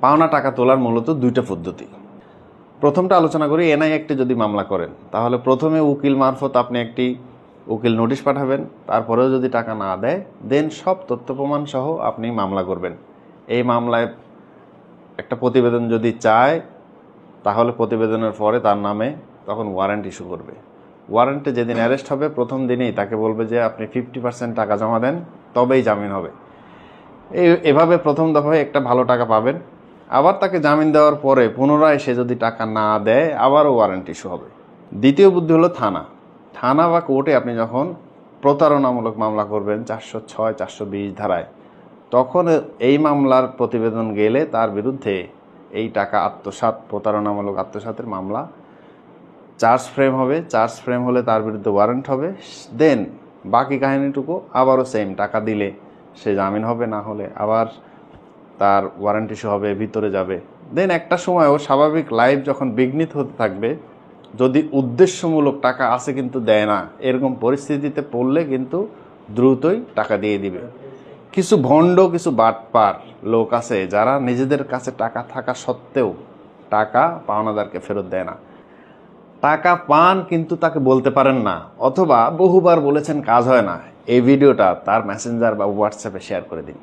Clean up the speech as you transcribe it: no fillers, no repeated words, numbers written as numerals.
পাওনা টাকা তোলার মূলত দুইটা পদ্ধতি। প্রথমটা আলোচনা করি। এনআই একটি যদি মামলা করেন তাহলে প্রথমে উকিল মারফত আপনি একটি উকিল নোটিশ পাঠাবেন, তারপরেও যদি টাকা না দেয় দেন সব তথ্য প্রমাণ সহ আপনি মামলা করবেন। এই মামলায় একটা প্রতিবেদন যদি চায় তাহলে প্রতিবেদনের পরে তার নামে তখন ওয়ারেন্ট ইস্যু করবে। ওয়ারেন্টে যেদিন অ্যারেস্ট হবে প্রথম দিনেই তাকে বলবে যে আপনি 50% টাকা জমা দেন, তবেই জামিন হবে। এভাবে প্রথম দফায় একটা ভালো টাকা পাবেন। আবার তাকে জামিন দেওয়ার পরে পুনরায় সে যদি টাকা না দেয় আবারও ওয়ারেন্ট ইস্যু হবে। দ্বিতীয় বুদ্ধি হলো থানা বা কোর্টে আপনি যখন প্রতারণামূলক মামলা করবেন 406, 420 ধারায়, তখন এই মামলার প্রতিবেদন গেলে তার বিরুদ্ধে এই টাকা আত্মসাৎ, প্রতারণামূলক আত্মসাতের মামলা চার্জ ফ্রেম হবে। চার্জ ফ্রেম হলে তার বিরুদ্ধে ওয়ারেন্ট হবে। দেন বাকি কাহিনীটুকু আবারও সেম, টাকা দিলে সে জামিন হবে, না হলে আবার তার ওয়ারেন্ট ইস্যু হবে, ভিতরে যাবে। দেন একটা সময় ও স্বাভাবিক লাইফ যখন বিঘ্নিত হতে থাকবে, যদি উদ্দেশ্যমূলক টাকা আছে কিন্তু দেয় না, এরকম পরিস্থিতিতে পড়লে কিন্তু দ্রুতই টাকা দিয়ে দিবে। কিছু ভণ্ড, কিছু বাটপার লোক আছে যারা নিজেদের কাছে টাকা থাকা সত্ত্বেও টাকা পাওনাদারকে ফেরত দেয় না। টাকা পান কিন্তু তাকে বলতে পারেন না, অথবা বহুবার বলেছেন কাজ হয় না। এই ভিডিওটা তার মেসেঞ্জার বা হোয়াটসঅ্যাপে শেয়ার করে দিন।